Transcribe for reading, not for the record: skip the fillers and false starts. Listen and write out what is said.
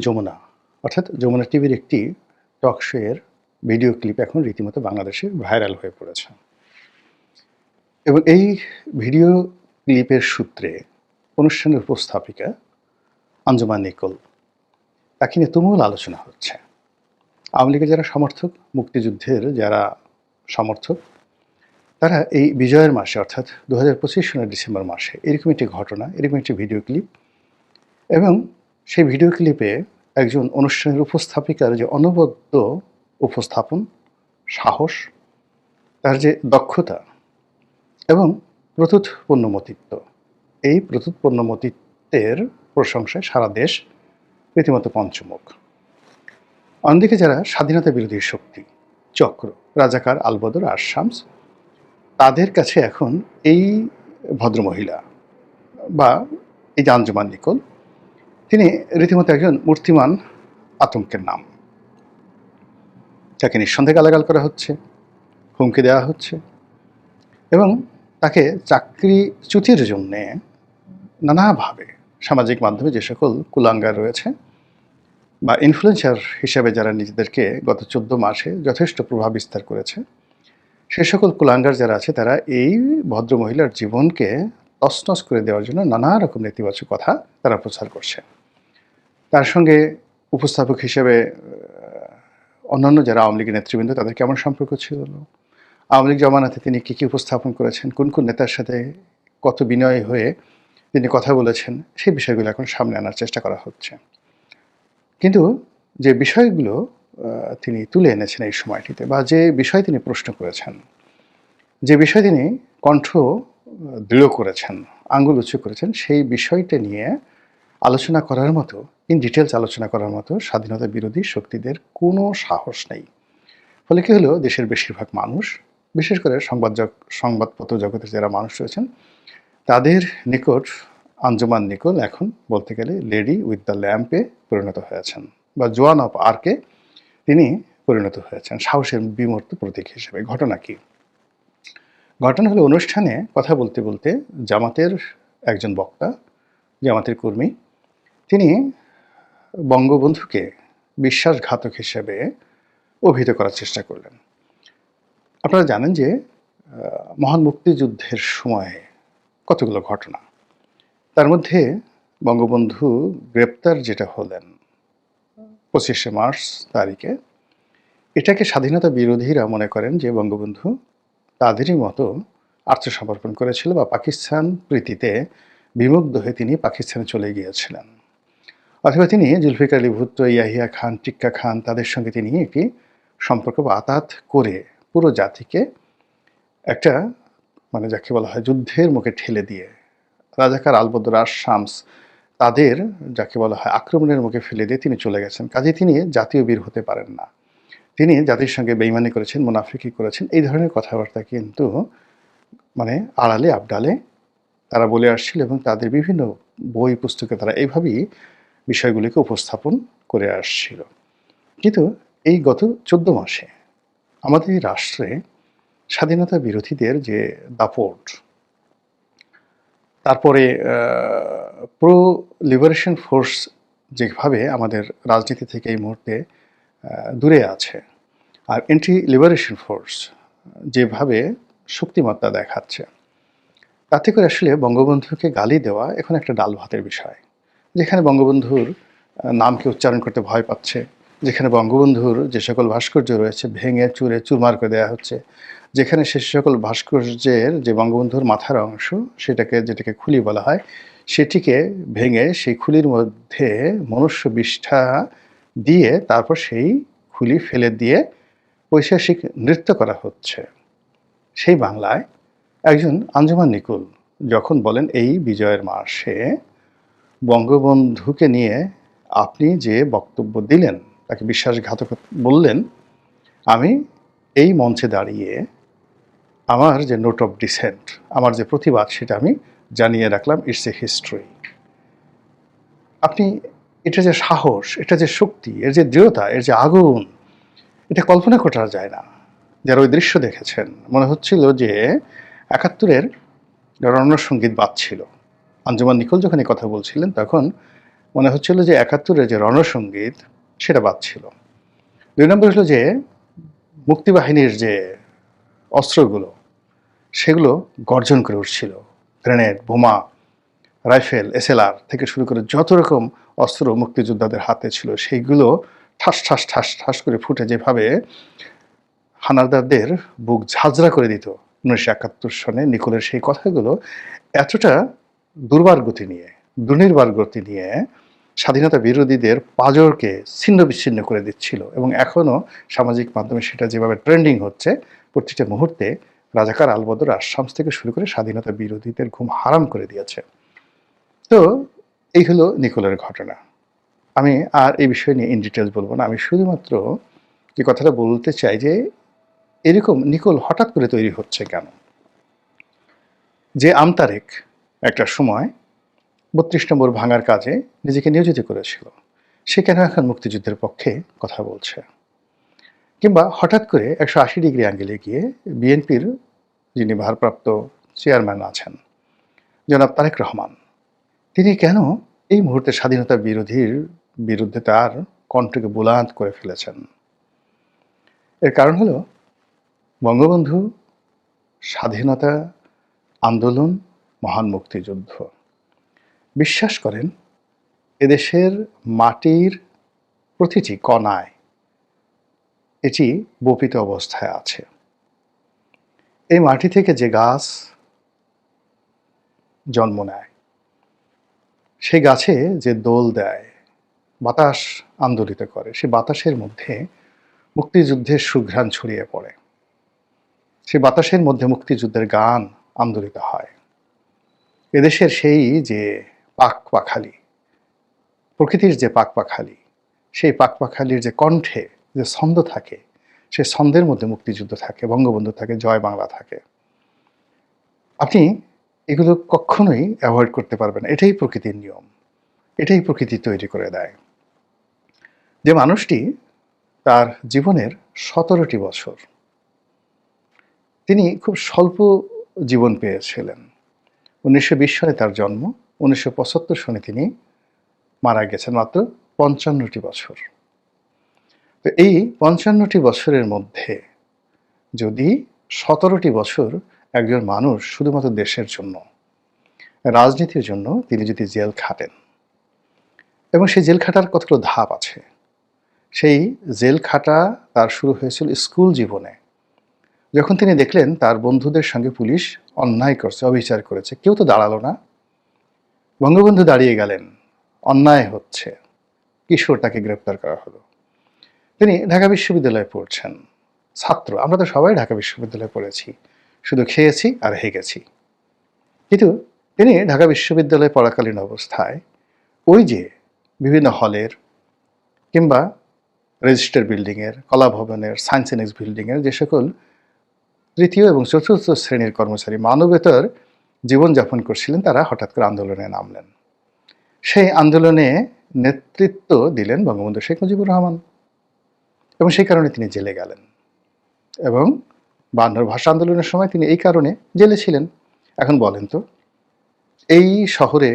যমুনা অর্থাৎ যমুনা টিভির একটি টক শো এর ভিডিও ক্লিপ এখন রীতিমতো বাংলাদেশে ভাইরাল হয়ে পড়েছে। এবং এই ভিডিও ক্লিপের সূত্রে অনুষ্ঠানের উপস্থাপিকা আঞ্জুমান নিকোল, তাকে নিয়ে তুমুল আলোচনা হচ্ছে। আওয়ামী লীগের যারা সমর্থক, মুক্তিযুদ্ধের যারা সমর্থক, তারা এই বিজয়ের মাসে অর্থাৎ ২০২৫ সনের ডিসেম্বর মাসে এরকম একটি ঘটনা, এরকম একটি ভিডিও ক্লিপ এবং সেই ভিডিও ক্লিপে একজন অনুষ্ঠানের উপস্থাপিকার যে অনবদ্য উপস্থাপন, সাহস, তার যে দক্ষতা এবং প্রত্যুৎপন্নমতিত্ব, এই প্রত্যুৎপন্নমতিত্বের প্রশংসায় সারা দেশ রীতিমতো পঞ্চমুখ। অন্যদিকে যারা স্বাধীনতা বিরোধী শক্তি, চক্র, রাজাকার, আলবদর আর শামস, তাদের কাছে এখন এই ভদ্রমহিলা বা এই যে আঞ্জুমান নিকোল, তিনি রীতিমতো একজন মূর্তিমান আতঙ্কের নাম। তাকে নিঃসন্দেহে গালাগাল করা হচ্ছে, হুমকি দেওয়া হচ্ছে এবং তাকে চাকরিচ্যুতির জন্যে নানাভাবে সামাজিক মাধ্যমে যে সকল কুলাঙ্গার রয়েছে বা ইনফ্লুয়েন্সার হিসেবে যারা নিজেদেরকে গত ১৪ মাসে যথেষ্ট প্রভাব বিস্তার করেছে, সে সকল কুলাঙ্গার যারা আছে তারা এই ভদ্রমহিলার জীবনকে তছনছ করে দেওয়ার জন্য নানা রকম নেতিবাচক কথা তারা প্রচার করছে। তার সঙ্গে উপস্থাপক হিসেবে অন্যান্য যারা আওয়ামী লীগের নেতৃবৃন্দ, তাদের কেমন সম্পর্ক ছিল, আওয়ামী লীগ জমানাতে তিনি কী কী উপস্থাপন করেছেন, কোন কোন নেতার সাথে কত বিনয়ী হয়ে তিনি কথা বলেছেন, সেই বিষয়গুলো এখন সামনে আনার চেষ্টা করা হচ্ছে। কিন্তু যে বিষয়গুলো তিনি তুলে এনেছেন এই সময়টিতে, বা যে বিষয় তিনি প্রশ্ন করেছেন, যে বিষয় তিনি কণ্ঠ দৃঢ় করেছেন, আঙ্গুল উঁচু করেছেন, সেই বিষয়টা নিয়ে আলোচনা করার মতো, ইন ডিটেলস আলোচনা করার মতো স্বাধীনতা বিরোধী শক্তিদের কোনো সাহস নেই। ফলে কী হলো, দেশের বেশিরভাগ মানুষ, বিশেষ করে সংবাদপত্র জগতের যারা মানুষ রয়েছেন, তাদের নিকট আঞ্জুমান নিকোল এখন বলতে গেলে লেডি উইথ দ্য ল্যাম্পে পরিণত হয়েছেন, বা জোয়ান অফ আর্কে তিনি পরিণত হয়েছেন, সাহসের বিমূর্ত প্রতীক হিসেবে। ঘটনা কি? ঘটনা হলো, অনুষ্ঠানে কথা বলতে বলতে জামাতের একজন বক্তা, জামাতের কর্মী, তিনি বঙ্গবন্ধুকে বিশ্বাসঘাতক হিসেবে অভিহিত করার চেষ্টা করলেন। আপনারা জানেন যে মহান মুক্তিযুদ্ধের সময়ে কতগুলো ঘটনা, তার মধ্যে বঙ্গবন্ধু গ্রেপ্তার যেটা হলেন ২৫শে মার্চ তারিখে, এটাকে স্বাধীনতা বিরোধীরা মনে করেন যে বঙ্গবন্ধু তাদেরই মতো আত্মসমর্পণ করেছিল বা পাকিস্তান প্রীতিতে বিমুগ্ধ হয়ে তিনি পাকিস্তানে চলে গিয়েছিলেন, অথবা তিনি জুলফিকার আলী ভুট্টো, ইয়াহিয়া খান, টিক্কা খান, তাদের সঙ্গে তিনি একটি সম্পর্ক বা আতাত করে পুরো জাতিকে একটা যাকে বলা হয় যুদ্ধের মুখে ঠেলে দিয়ে, রাজাকার, আলবদর আর শামস, তাদের যাকে বলা হয় আক্রমণের মুখে ফেলে দিয়ে তিনি চলে গেছেন। কাজেই তিনি জাতীয় বীর হতে পারেন না, তিনি জাতির সঙ্গে বেইমানি করেছেন, মুনাফিকি করেছেন, এই ধরনের কথাবার্তা কিন্তু আড়ালে আবডালে তারা বলে আসছিল এবং তাদের বিভিন্ন বই পুস্তকে তারা এইভাবেই বিষয়গুলিকে উপস্থাপন করে আসছিল। কিন্তু এই গত ১৪ মাসে আমাদের এই রাষ্ট্রে স্বাধীনতা বিরোধীদের যে দাপট, তারপরে প্রো লিবারেশন ফোর্স যেভাবে আমাদের রাজনীতি থেকে এই মুহূর্তে দূরে আছে, আর এন্টি লিবারেশন ফোর্স যেভাবে শক্তিমত্তা দেখাচ্ছে, তাতে করে আসলে বঙ্গবন্ধুকে গালি দেওয়া এখন একটা ডাল ভাতের বিষয়। যেখানে বঙ্গবন্ধুর নামকে উচ্চারণ করতে ভয় পাচ্ছে, যেখানে বঙ্গবন্ধুর যে সকল ভাস্কর্য রয়েছে ভেঙে চুরে চুরমার করে দেওয়া হচ্ছে, যেখানে সে সকল ভাস্কর্যের যে বঙ্গবন্ধুর মাথার অংশ, যেটাকে খুলি বলা হয়, সেটিকে ভেঙে সেই খুলির মধ্যে মনুষ্য বিষ্ঠা দিয়ে তারপর সেই খুলি ফেলে দিয়ে ঐতিহাসিক নৃত্য করা হচ্ছে, সেই বাংলায় একজন আঞ্জুমান নিকোল যখন বলেন এই বিজয়ের মাসে বঙ্গবন্ধুকে নিয়ে আপনি যে বক্তব্য দিলেন, তাকে বিশ্বাসঘাতক বললেন, আমি এই মঞ্চে দাঁড়িয়ে আমার যে নোট অফ ডিসেন্ট, আমার যে প্রতিবাদ, সেটা আমি জানিয়ে রাখলাম, ইটস এ হিস্ট্রি। আপনি এটা যে সাহস, এটা যে শক্তি, এর যে দৃঢ়তা, এর যে আগুন, এটা কল্পনা করা যায় না। যারা ওই দৃশ্য দেখেছেন, মনে হচ্ছিল যে ৭১-এর রণসঙ্গীত বাজছিল। আঞ্জুমান নিকোল যখন এই কথা বলছিলেন, তখন মনে হচ্ছিল যে ৭১-এর যে রণসঙ্গীত সেটা বাজছিল। ২ নম্বর হলো যে মুক্তিবাহিনীর যে অস্ত্রগুলো সেগুলো গর্জন করে উঠছিল। গ্রেনেড, বোমা, রাইফেল, এসএলআর থেকে শুরু করে যত রকম অস্ত্র মুক্তিযোদ্ধাদের হাতে ছিল সেইগুলো ঠাস ঠাস ঠাস ঠাস করে ফুটে যেভাবে হানাদারদের বুক ঝাঁঝরা করে দিত ১৯৭১ সনে নিকোলের সেই কথাগুলো এতটা দুর্বার গতি নিয়ে, দুর্নির্বার গতি নিয়ে স্বাধীনতা বিরোধীদের পাঁজরকে ছিন্ন বিচ্ছিন্ন করে দিচ্ছিল এবং এখনও সামাজিক মাধ্যমে সেটা যেভাবে ট্রেন্ডিং হচ্ছে, প্রতিটা মুহূর্তে রাজাকার আলবদর আশামস থেকে শুরু করে স্বাধীনতা বিরোধীদের ঘুম হারাম করে দিয়েছে। তো এই হলো নিকোলের ঘটনা। আমি আর এই বিষয় নিয়ে ইন ডিটেলস বলবো না। আমি শুধুমাত্র যে কথাটা বলতে চাই যে এরকম নিকোল হঠাৎ করে তৈরি হচ্ছে কেন? যে আমতারেক একটা সময় ৩২ নম্বর ভাঙার কাজে নিজেকে নিয়োজিত করেছিল, সে কেন এখন মুক্তিযুদ্ধের পক্ষে কথা বলছে? কিংবা হঠাৎ করে ১৮০ ডিগ্রি অ্যাঙ্গেলে গিয়ে বিএনপির যিনি ভারপ্রাপ্ত চেয়ারম্যান আছেন জনাব তারেক রহমান, তিনি কেন এই মুহূর্তে স্বাধীনতা বিরোধীর বিরুদ্ধে তার কণ্ঠকে বুলান্ত করে ফেলেছেন? এর কারণ হলো বঙ্গবন্ধু, স্বাধীনতা আন্দোলন, মহান মুক্তিযুদ্ধ। বিশ্বাস করেন এদেশের মাটির প্রতিটি কণায় এটি বপিত অবস্থায় আছে। এই মাটি থেকে যে গাছ জন্ম নেয়, সেই গাছে যে দোল দেয়, বাতাস আন্দোলিত করে, সে বাতাসের মধ্যে মুক্তিযুদ্ধের সুঘ্রাণ ছড়িয়ে পড়ে। সেই বাতাসের মধ্যে মুক্তিযুদ্ধের গান আন্দোলিত হয়। এদেশের সেই যে পাখপাখালি, প্রকৃতির যে পাখপাখালি, সেই পাখপাখালির যে কণ্ঠে যে ছন্দ থাকে, সে ছন্দের মধ্যে মুক্তিযুদ্ধ থাকে, বঙ্গবন্ধু থাকে, জয় বাংলা থাকে। আপনি এগুলো কখনোই অ্যাভয়েড করতে পারবেন না। এটাই প্রকৃতির নিয়ম, এটাই প্রকৃতি তৈরি করে দেয়। যে মানুষটি তার জীবনের ১৭টি বছর তিনি খুব স্বল্প জীবন পেয়েছিলেন। ১৯২০ সনে তার জন্ম, ১৯৭৫ সনে তিনি মারা গেছেন মাত্র ৫৫টি বছর। তো এই ৫৫টি বছরের মধ্যে যদি ১৭টি বছর একজন মানুষ শুধুমাত্র দেশের জন্য, রাজনীতির জন্য তিনি যদি জেল খাটেন, এবং সেই জেল খাটার কতগুলো ধাপ আছে। সেই জেল খাটা তার শুরু হয়েছিল স্কুল জীবনে, যখন তিনি দেখলেন তার বন্ধুদের সঙ্গে পুলিশ অন্যায় করছে, অবিচার করেছে, কেউ তো দাঁড়ালো না। বঙ্গবন্ধু দাঁড়িয়ে গেলেন, অন্যায় হচ্ছে, কিশোর তাকে গ্রেপ্তার করা হলো। তিনি ঢাকা বিশ্ববিদ্যালয়ে পড়ছেন, ছাত্র, আমরা তো সবাই ঢাকা বিশ্ববিদ্যালয়ে পড়েছি, শুধু খেয়েছি আর হেগেছি। কিন্তু তিনি ঢাকা বিশ্ববিদ্যালয়ে পড়াকালীন অবস্থায় ওই যে বিভিন্ন হলের কিংবা রেজিস্টার বিল্ডিংয়ের, কলা ভবনের, সায়েন্স অ্যানেক্স বিল্ডিংয়ের যে সকল তৃতীয় এবং চতুর্থ শ্রেণীর কর্মচারী মানবেতর জীবনযাপন করছিলেন, তারা হঠাৎ করে আন্দোলনে নামলেন। সেই আন্দোলনে নেতৃত্ব দিলেন বঙ্গবন্ধু শেখ মুজিবুর রহমান, এবং সেই কারণে তিনি জেলে গেলেন। এবং ৫২ ভাষা আন্দোলনের সময় তিনি এই কারণে জেলে ছিলেন। এখন বলেন তো, এই শহরে